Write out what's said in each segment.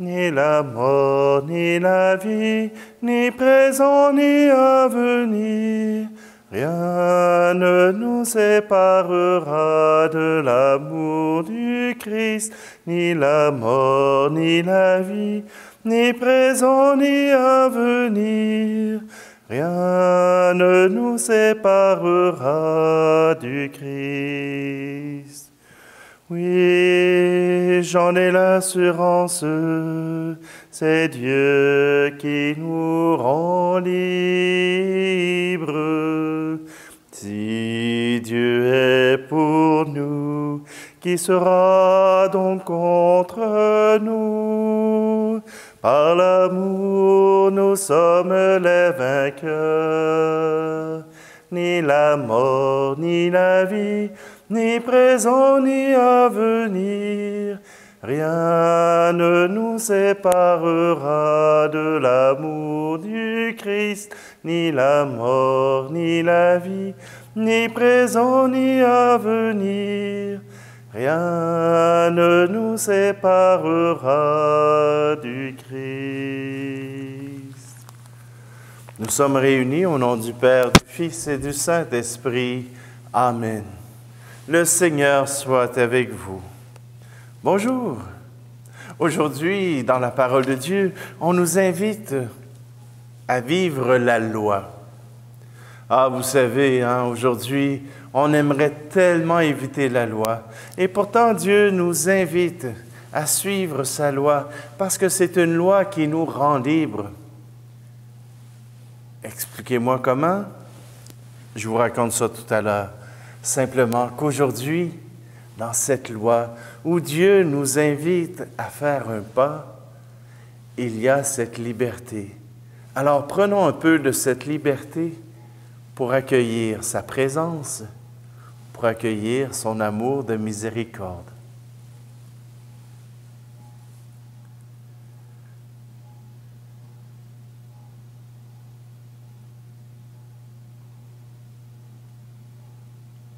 ni la mort, ni la vie, ni présent, ni à venir. Rien ne nous séparera de l'amour du Christ, ni la mort, ni la vie, ni présent, ni à venir. Rien ne nous séparera du Christ. Oui, j'en ai l'assurance, c'est Dieu qui nous rend libres. Si Dieu est pour nous, qui sera donc contre nous? Par l'amour, nous sommes les vainqueurs. Ni la mort, ni la vie, ni présent, ni à venir, rien ne nous séparera de l'amour du Christ, ni la mort, ni la vie, ni présent, ni à venir. Rien ne nous séparera du Christ. Nous sommes réunis au nom du Père, du Fils et du Saint-Esprit. Amen. Le Seigneur soit avec vous. Bonjour. Aujourd'hui, dans la parole de Dieu, on nous invite à vivre la loi. Ah, vous savez, aujourd'hui, on aimerait tellement éviter la loi. Et pourtant, Dieu nous invite à suivre sa loi parce que c'est une loi qui nous rend libres. Expliquez-moi comment? Je vous raconte ça tout à l'heure. Simplement qu'aujourd'hui, dans cette loi où Dieu nous invite à faire un pas, il y a cette liberté. Alors prenons un peu de cette liberté pour accueillir sa présence, pour accueillir son amour de miséricorde.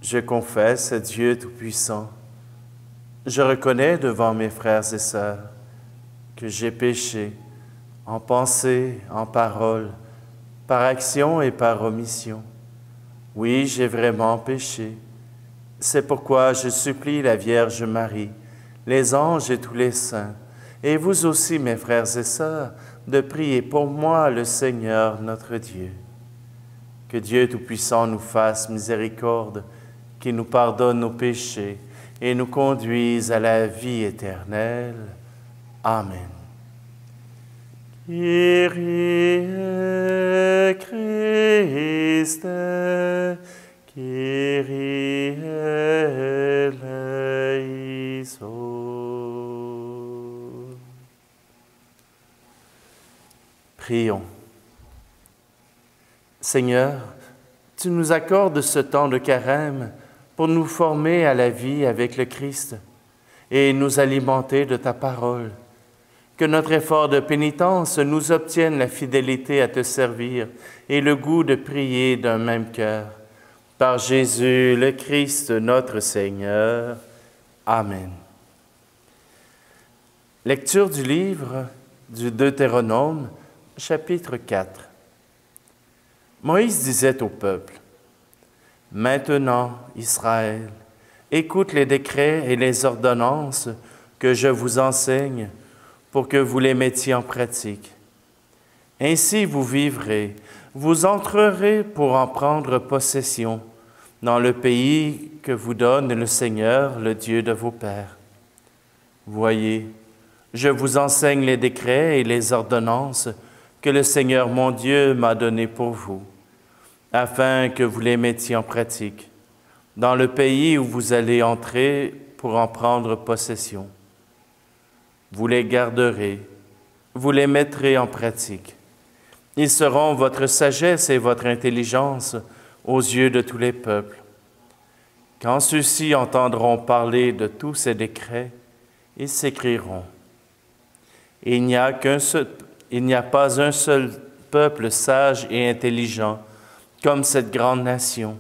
Je confesse à Dieu Tout-Puissant, je reconnais devant mes frères et sœurs que j'ai péché en pensée, en parole, par action et par omission. Oui, j'ai vraiment péché. C'est pourquoi je supplie la Vierge Marie, les anges et tous les saints, et vous aussi, mes frères et sœurs, de prier pour moi le Seigneur notre Dieu. Que Dieu Tout-Puissant nous fasse miséricorde, qui nous pardonne nos péchés et nous conduise à la vie éternelle. Amen. Kyrie Christe, Kyrie eleison. Prions. Seigneur, tu nous accordes ce temps de carême pour nous former à la vie avec le Christ et nous alimenter de ta parole. Que notre effort de pénitence nous obtienne la fidélité à te servir et le goût de prier d'un même cœur. Par Jésus le Christ notre Seigneur. Amen. Lecture du livre du Deutéronome, chapitre 4. Moïse disait au peuple: « Maintenant, Israël, écoute les décrets et les ordonnances que je vous enseigne pour que vous les mettiez en pratique. Ainsi vous vivrez, vous entrerez pour en prendre possession dans le pays que vous donne le Seigneur, le Dieu de vos pères. Voyez, je vous enseigne les décrets et les ordonnances que le Seigneur mon Dieu m'a donnés pour vous, afin que vous les mettiez en pratique dans le pays où vous allez entrer pour en prendre possession. Vous les garderez, vous les mettrez en pratique. Ils seront votre sagesse et votre intelligence aux yeux de tous les peuples. Quand ceux-ci entendront parler de tous ces décrets, ils s'écrieront: il n'y a pas un seul peuple sage et intelligent comme cette grande nation.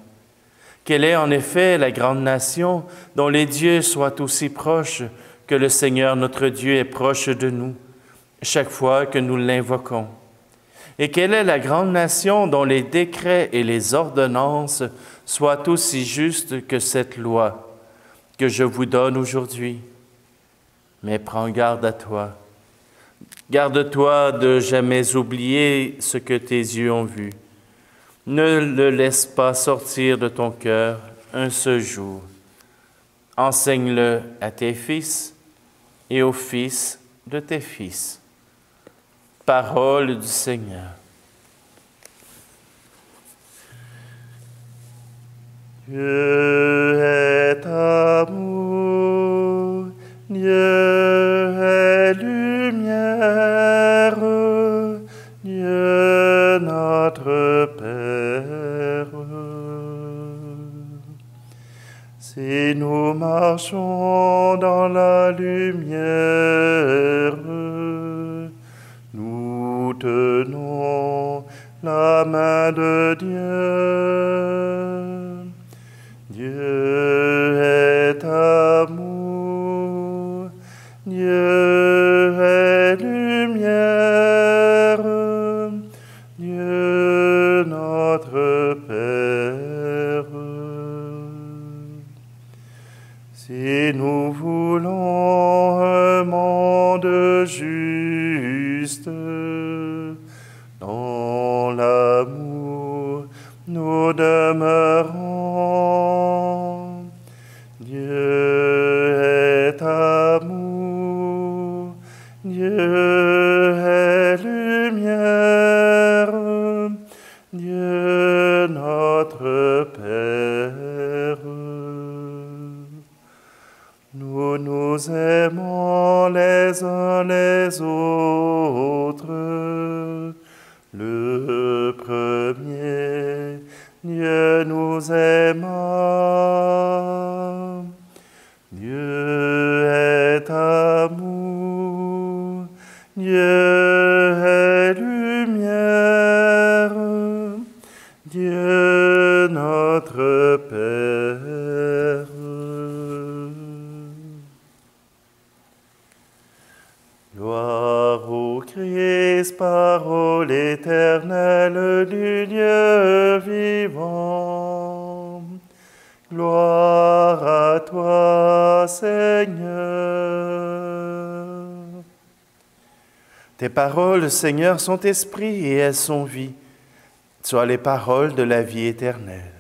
Quelle est en effet la grande nation dont les dieux soient aussi proches que le Seigneur notre Dieu est proche de nous, chaque fois que nous l'invoquons. Et quelle est la grande nation dont les décrets et les ordonnances soient aussi justes que cette loi que je vous donne aujourd'hui? Mais prends garde à toi. Garde-toi de jamais oublier ce que tes yeux ont vu. Ne le laisse pas sortir de ton cœur un seul jour. Enseigne-le à tes fils et aux fils de tes fils. Parole du Seigneur. Dieu est amour, Dieu est lumière, Dieu notre Père. Si nous marchons dans la lumière, nous tenons la main de Dieu. Dieu est amour, Dieu est lumière, Dieu notre Père. Si nous voulons un monde juste, dans l'amour nous demeurons. Dieu est amour, Dieu est lumière, Dieu notre Père. Nous nous aimons les uns les autres. Le premier, Dieu nous aima. Dieu est amour, Dieu est lumière, Dieu notre Père. Gloire au Christ, parole éternelle du Dieu vivant. Gloire à toi, Seigneur. Tes paroles, Seigneur, sont esprit et elles sont vie. Sois les paroles de la vie éternelle.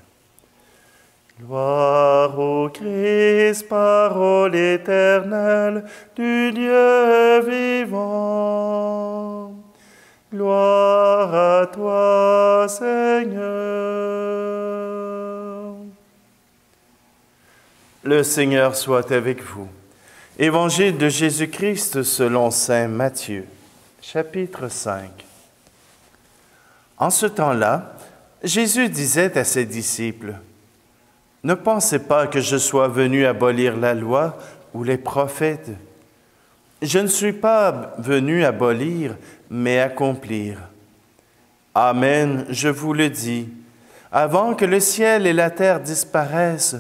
Gloire au Christ, parole éternelle du Dieu vivant. Gloire à toi, Seigneur. Le Seigneur soit avec vous. Évangile de Jésus-Christ selon saint Matthieu, chapitre 5. En ce temps-là, Jésus disait à ses disciples: « Ne pensez pas que je sois venu abolir la loi ou les prophètes. Je ne suis pas venu abolir, mais accomplir. Amen, je vous le dis, avant que le ciel et la terre disparaissent,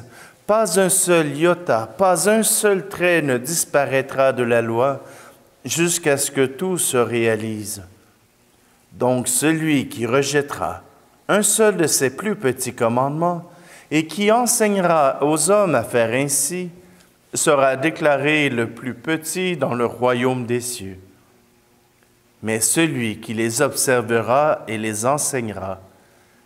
pas un seul iota, pas un seul trait ne disparaîtra de la loi, jusqu'à ce que tout se réalise. Donc celui qui rejettera un seul de ces plus petits commandements et qui enseignera aux hommes à faire ainsi, sera déclaré le plus petit dans le royaume des cieux. Mais celui qui les observera et les enseignera,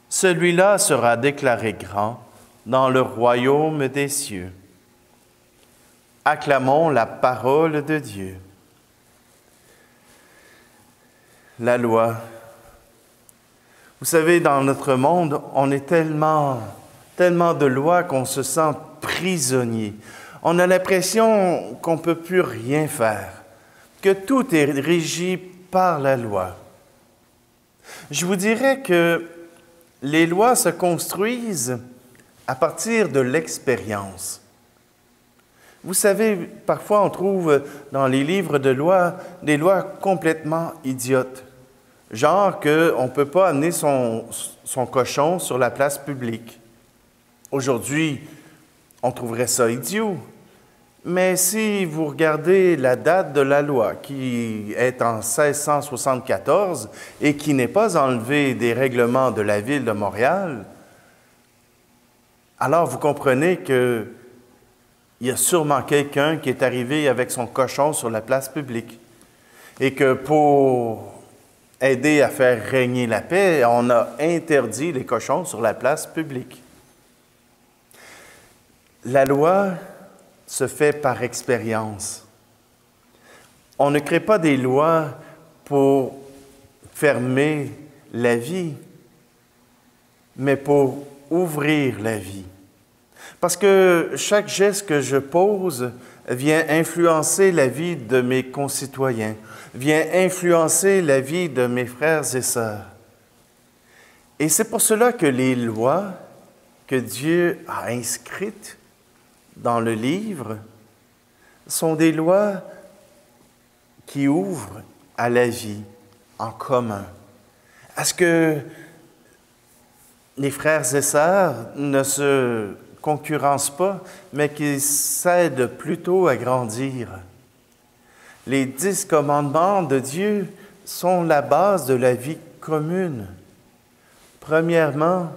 celui-là sera déclaré grand dans le royaume des cieux. » Acclamons la parole de Dieu. La loi. Vous savez, dans notre monde, on est tellement de lois qu'on se sent prisonnier. On a l'impression qu'on ne peut plus rien faire, que tout est régi par la loi. Je vous dirais que les lois se construisent à partir de l'expérience. Vous savez, parfois on trouve dans les livres de loi des lois complètement idiotes. Genre qu'on ne peut pas amener son cochon sur la place publique. Aujourd'hui, on trouverait ça idiot. Mais si vous regardez la date de la loi, qui est en 1674 et qui n'est pas enlevée des règlements de la ville de Montréal, alors vous comprenez qu'il y a sûrement quelqu'un qui est arrivé avec son cochon sur la place publique et que pour aider à faire régner la paix, on a interdit les cochons sur la place publique. La loi se fait par expérience. On ne crée pas des lois pour fermer la vie, mais pour ouvrir la vie. Parce que chaque geste que je pose vient influencer la vie de mes concitoyens, vient influencer la vie de mes frères et sœurs. Et c'est pour cela que les lois que Dieu a inscrites dans le livre sont des lois qui ouvrent à la vie en commun. À ce que les frères et sœurs ne se concurrencent pas, mais qu'ils s'aident plutôt à grandir. Les 10 commandements de Dieu sont la base de la vie commune. Premièrement,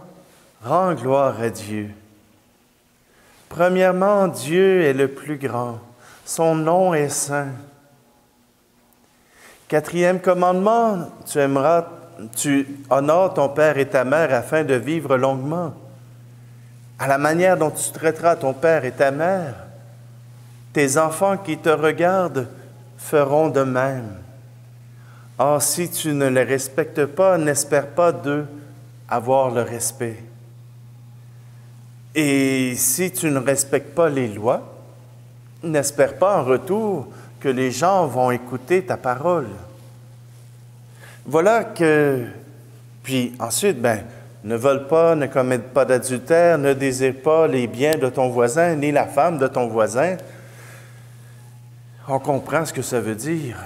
rends gloire à Dieu. Premièrement, Dieu est le plus grand. Son nom est saint. 4e commandement, tu honores ton père et ta mère afin de vivre longuement. À la manière dont tu traiteras ton père et ta mère, tes enfants qui te regardent feront de même. Or, si tu ne les respectes pas, n'espère pas d'eux avoir le respect. Et si tu ne respectes pas les lois, n'espère pas en retour que les gens vont écouter ta parole. Voilà que... Puis ensuite, ne vole pas, ne commette pas d'adultère, ne désire pas les biens de ton voisin, ni la femme de ton voisin. On comprend ce que ça veut dire.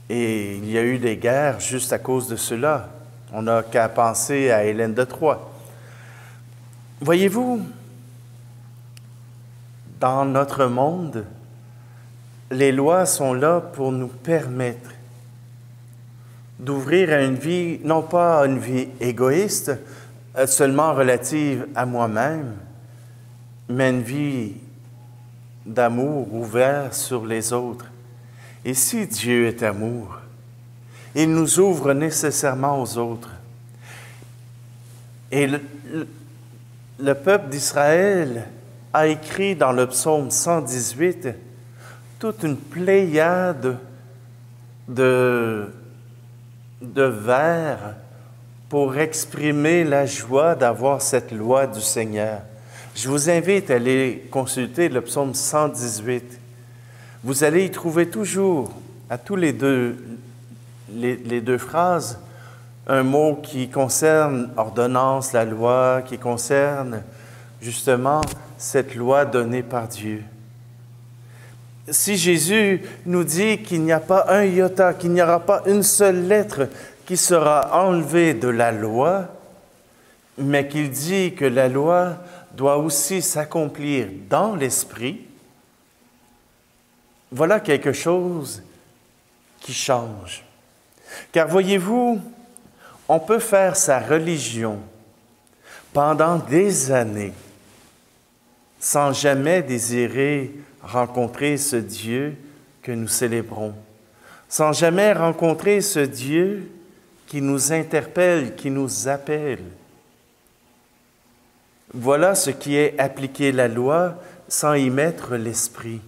Et il y a eu des guerres juste à cause de cela. On n'a qu'à penser à Hélène de Troie. Voyez-vous, dans notre monde, les lois sont là pour nous permettre d'ouvrir à une vie, non pas à une vie égoïste, seulement relative à moi-même, mais une vie d'amour ouvert sur les autres. Et si Dieu est amour, il nous ouvre nécessairement aux autres. Et le peuple d'Israël a écrit dans le psaume 118 toute une pléiade de vers pour exprimer la joie d'avoir cette loi du Seigneur. Je vous invite à aller consulter le psaume 118. Vous allez y trouver toujours, à tous les deux phrases, un mot qui concerne ordonnance, la loi, qui concerne justement cette loi donnée par Dieu. Si Jésus nous dit qu'il n'y a pas un iota, qu'il n'y aura pas une seule lettre qui sera enlevée de la loi, mais qu'il dit que la loi doit aussi s'accomplir dans l'esprit, voilà quelque chose qui change. Car voyez-vous, on peut faire sa religion pendant des années sans jamais désirer rencontrer ce Dieu que nous célébrons, sans jamais rencontrer ce Dieu qui nous interpelle, qui nous appelle. Voilà ce qui est appliquer la loi sans y mettre l'esprit.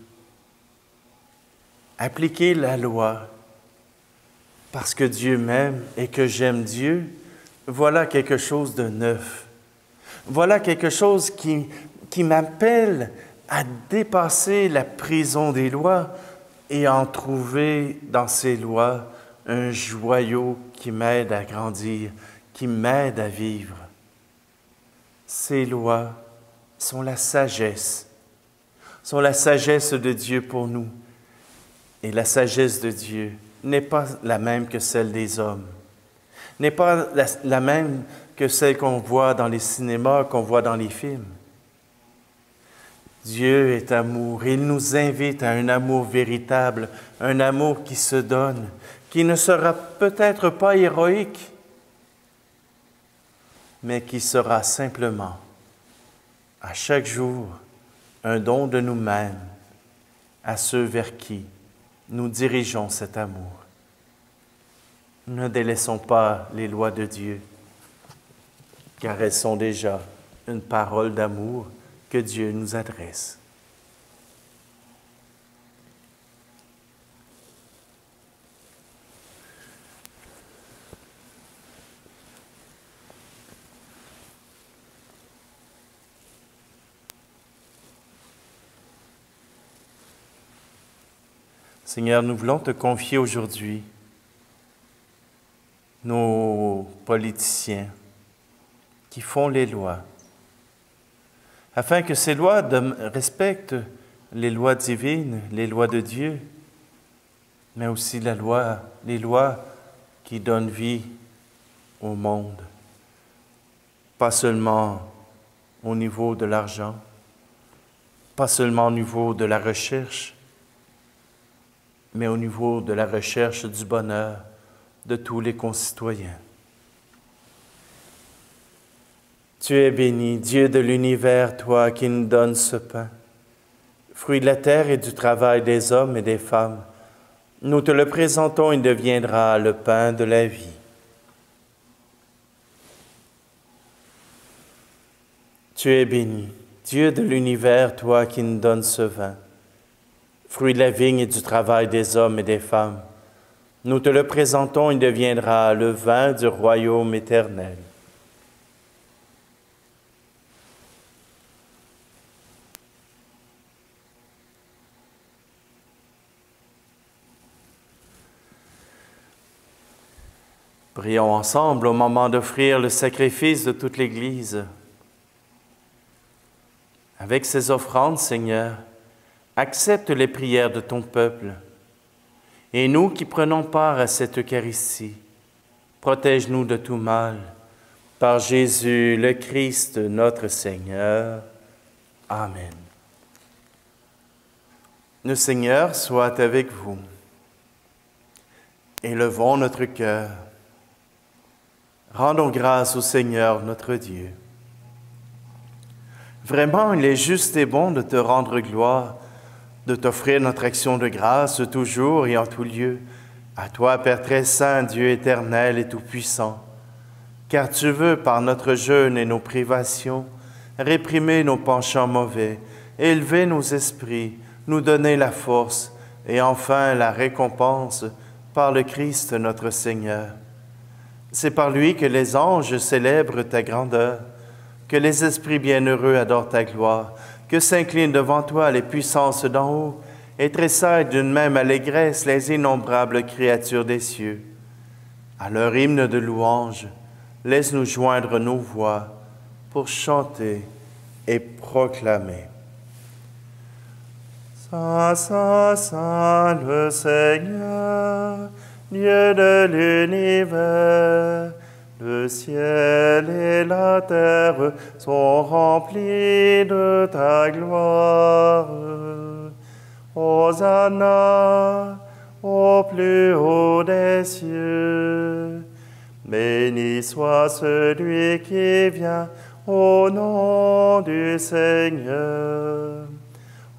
Appliquer la loi parce que Dieu m'aime et que j'aime Dieu, voilà quelque chose de neuf. Voilà quelque chose qui m'appelle à dépasser la prison des lois et en trouver dans ces lois un joyau qui m'aide à grandir, qui m'aide à vivre. Ces lois sont la sagesse de Dieu pour nous. Et la sagesse de Dieu n'est pas la même que celle des hommes, n'est pas la même que celle qu'on voit dans les cinémas, qu'on voit dans les films. Dieu est amour. Il nous invite à un amour véritable, un amour qui se donne, qui ne sera peut-être pas héroïque, mais qui sera simplement, à chaque jour, un don de nous-mêmes à ceux vers qui nous dirigeons cet amour. Ne délaissons pas les lois de Dieu, car elles sont déjà une parole d'amour que Dieu nous adresse. Seigneur, nous voulons te confier aujourd'hui nos politiciens qui font les lois, afin que ces lois respectent les lois divines, les lois de Dieu, mais aussi les lois qui donnent vie au monde, pas seulement au niveau de l'argent, pas seulement au niveau de la recherche, mais au niveau de la recherche du bonheur de tous les concitoyens. Tu es béni, Dieu de l'univers, toi qui nous donnes ce pain, fruit de la terre et du travail des hommes et des femmes. Nous te le présentons, il deviendra le pain de la vie. Tu es béni, Dieu de l'univers, toi qui nous donnes ce vin, fruit de la vigne et du travail des hommes et des femmes. Nous te le présentons, il deviendra le vin du royaume éternel. Prions ensemble au moment d'offrir le sacrifice de toute l'Église. Avec ces offrandes, Seigneur, accepte les prières de ton peuple. Et nous qui prenons part à cette Eucharistie, protège-nous de tout mal. Par Jésus le Christ, notre Seigneur. Amen. Le Seigneur soit avec vous. Élevons notre cœur. Rendons grâce au Seigneur notre Dieu. Vraiment, il est juste et bon de te rendre gloire, de t'offrir notre action de grâce toujours et en tout lieu, à toi, Père très saint, Dieu éternel et tout-puissant, car tu veux, par notre jeûne et nos privations, réprimer nos penchants mauvais, élever nos esprits, nous donner la force et enfin la récompense par le Christ notre Seigneur. C'est par lui que les anges célèbrent ta grandeur, que les esprits bienheureux adorent ta gloire, que s'inclinent devant toi les puissances d'en haut et tressaillent d'une même allégresse les innombrables créatures des cieux. À leur hymne de louange, laisse-nous joindre nos voix pour chanter et proclamer. Saint, Saint, Saint, le Seigneur, Dieu de l'univers, le ciel et la terre sont remplis de ta gloire. Hosanna au plus haut des cieux. Béni soit celui qui vient au nom du Seigneur.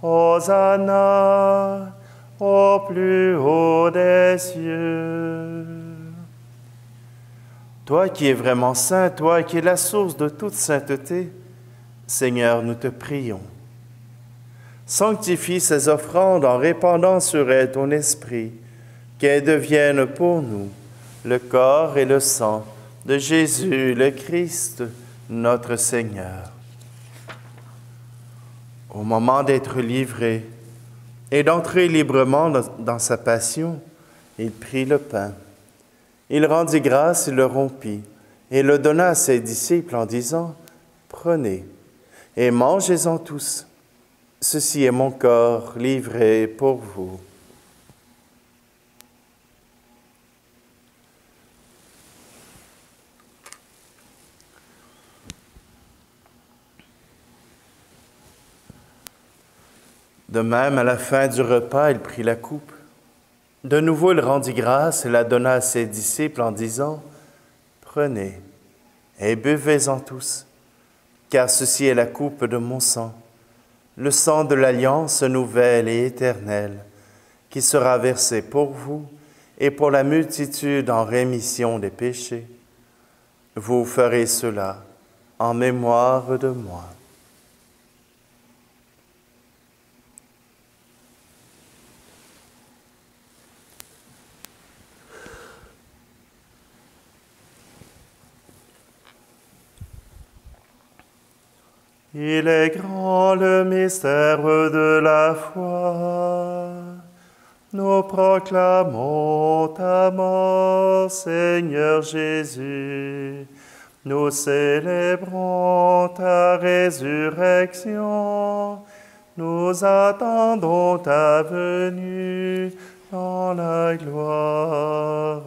Hosanna au plus haut des cieux. Toi qui es vraiment saint, toi qui es la source de toute sainteté, Seigneur, nous te prions. Sanctifie ces offrandes en répandant sur elles ton esprit, qu'elles deviennent pour nous le corps et le sang de Jésus le Christ, notre Seigneur. Au moment d'être livré et d'entrer librement dans sa passion, il prit le pain. Il rendit grâce, il le rompit et le donna à ses disciples en disant, « Prenez et mangez-en tous. Ceci est mon corps livré pour vous. » De même, à la fin du repas, il prit la coupe. De nouveau, il rendit grâce et la donna à ses disciples en disant, « Prenez et buvez-en tous, car ceci est la coupe de mon sang, le sang de l'alliance nouvelle et éternelle, qui sera versé pour vous et pour la multitude en rémission des péchés. Vous ferez cela en mémoire de moi. » Il est grand le mystère de la foi. Nous proclamons ta mort, Seigneur Jésus. Nous célébrons ta résurrection. Nous attendons ta venue dans la gloire.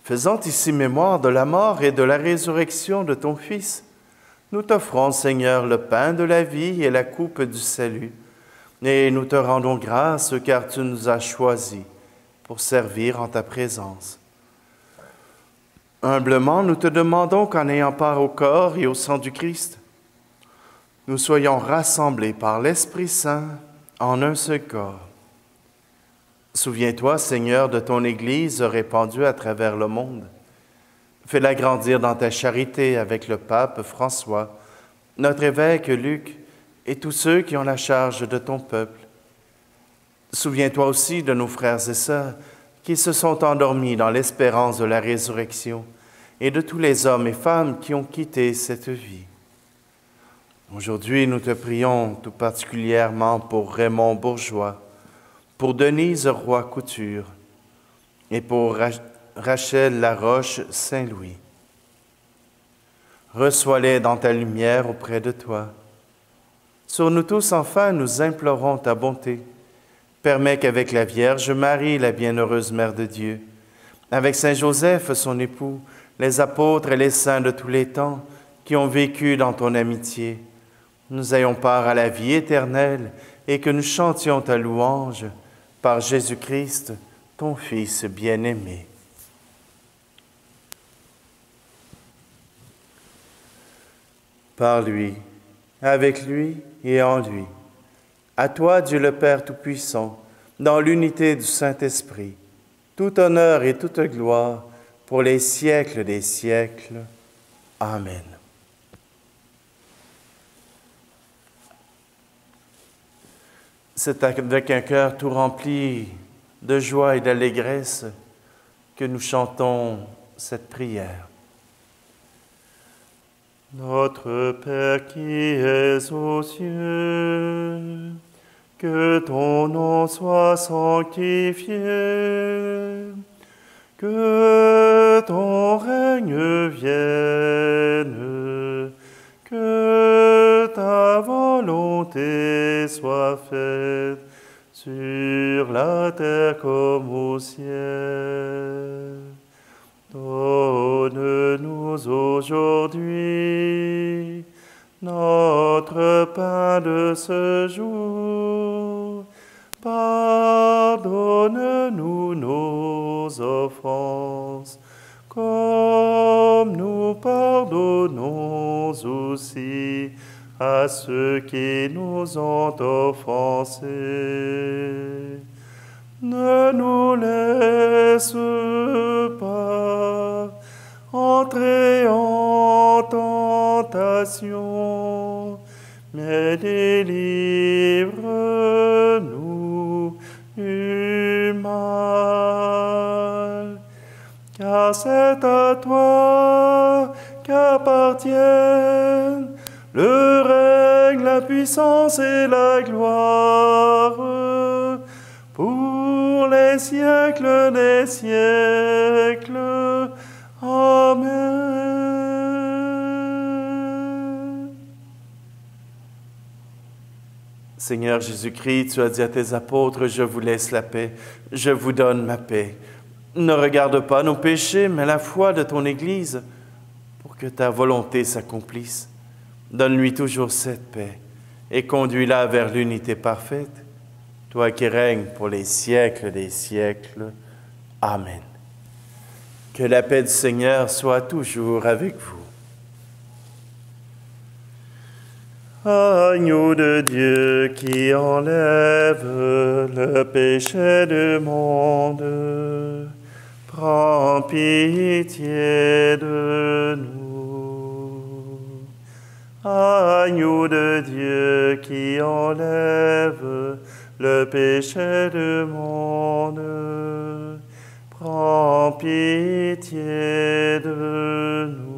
Faisant ici mémoire de la mort et de la résurrection de ton Fils, nous t'offrons, Seigneur, le pain de la vie et la coupe du salut, et nous te rendons grâce car tu nous as choisis pour servir en ta présence. Humblement, nous te demandons qu'en ayant part au corps et au sang du Christ, nous soyons rassemblés par l'Esprit Saint en un seul corps. Souviens-toi, Seigneur, de ton Église répandue à travers le monde. Fais-la grandir dans ta charité avec le pape François, notre évêque Luc et tous ceux qui ont la charge de ton peuple. Souviens-toi aussi de nos frères et sœurs qui se sont endormis dans l'espérance de la résurrection et de tous les hommes et femmes qui ont quitté cette vie. Aujourd'hui, nous te prions tout particulièrement pour Raymond Bourgeois, pour Denise Roy-Couture et pour Rachel Laroche Saint-Louis. Reçois-les dans ta lumière auprès de toi. Sur nous tous, enfin, nous implorons ta bonté. Permets qu'avec la Vierge Marie, la bienheureuse Mère de Dieu, avec Saint Joseph, son époux, les apôtres et les saints de tous les temps qui ont vécu dans ton amitié, nous ayons part à la vie éternelle et que nous chantions ta louange par Jésus-Christ, ton Fils bien-aimé. Par lui, avec lui et en lui, à toi, Dieu le Père Tout-Puissant, dans l'unité du Saint-Esprit, tout honneur et toute gloire pour les siècles des siècles. Amen. C'est avec un cœur tout rempli de joie et d'allégresse que nous chantons cette prière. Notre Père qui es aux cieux, que ton nom soit sanctifié, que ton règne vienne, que ta volonté soit faite sur la terre comme au ciel. Donne-nous aujourd'hui notre pain de ce jour. Pardonne-nous nos offenses, comme nous pardonnons aussi à ceux qui nous ont offensés. Ne nous laisse pas entrer en tentation, mais délivre-nous du mal. Car c'est à toi qu'appartiennent le règne, la puissance et la gloire, pour les siècles des siècles. Amen. Seigneur Jésus-Christ, tu as dit à tes apôtres, je vous laisse la paix, je vous donne ma paix. Ne regarde pas nos péchés, mais la foi de ton Église, pour que ta volonté s'accomplisse. Donne-lui toujours cette paix et conduis-la vers l'unité parfaite, toi qui règnes pour les siècles des siècles. Amen. Que la paix du Seigneur soit toujours avec vous. Agneau de Dieu qui enlève le péché du monde, prends pitié de nous. Agneau de Dieu qui enlève le péché du monde, prends pitié de nous.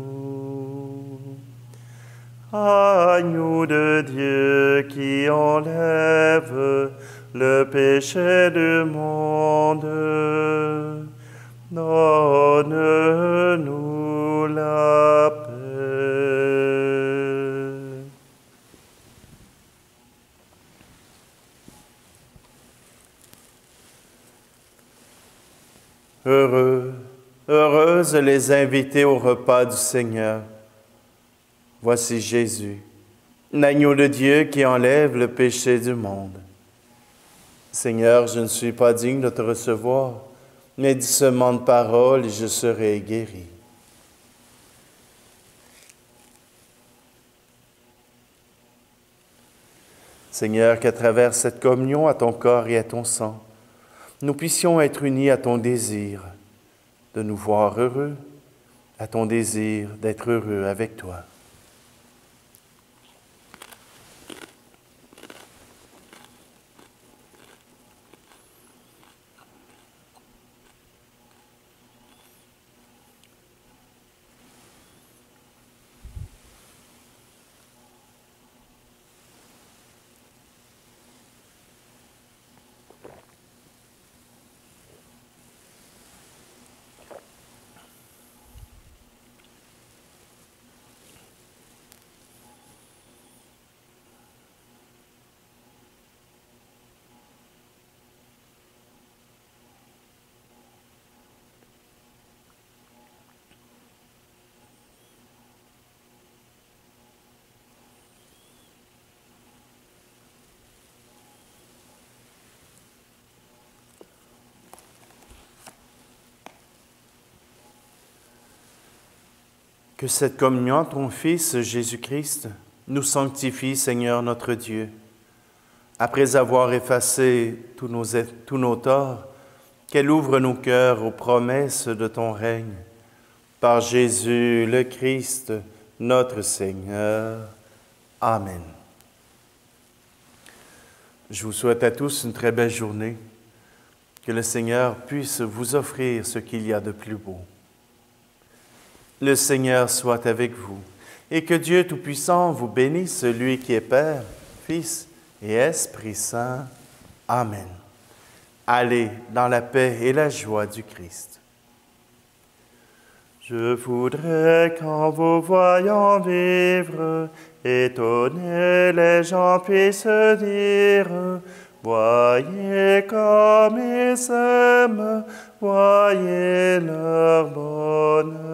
Agneau de Dieu qui enlève le péché du monde, donne-nous la paix. Heureuses les invités au repas du Seigneur. Voici Jésus, l'agneau de Dieu qui enlève le péché du monde. Seigneur, je ne suis pas digne de te recevoir, mais dis seulement de parole et je serai guéri. Seigneur, qu'à travers cette communion à ton corps et à ton sang, nous puissions être unis à ton désir de nous voir heureux, à ton désir d'être heureux avec toi. Que cette communion à ton Fils Jésus-Christ nous sanctifie, Seigneur notre Dieu. Après avoir effacé tous nos torts, qu'elle ouvre nos cœurs aux promesses de ton règne. Par Jésus le Christ, notre Seigneur. Amen. Je vous souhaite à tous une très belle journée. Que le Seigneur puisse vous offrir ce qu'il y a de plus beau. Le Seigneur soit avec vous, et que Dieu Tout-Puissant vous bénisse, lui qui est Père, Fils et Esprit Saint. Amen. Allez dans la paix et la joie du Christ. Je voudrais qu'en vous voyant vivre, étonnés les gens puissent dire, voyez comme ils s'aiment, voyez leur bonheur.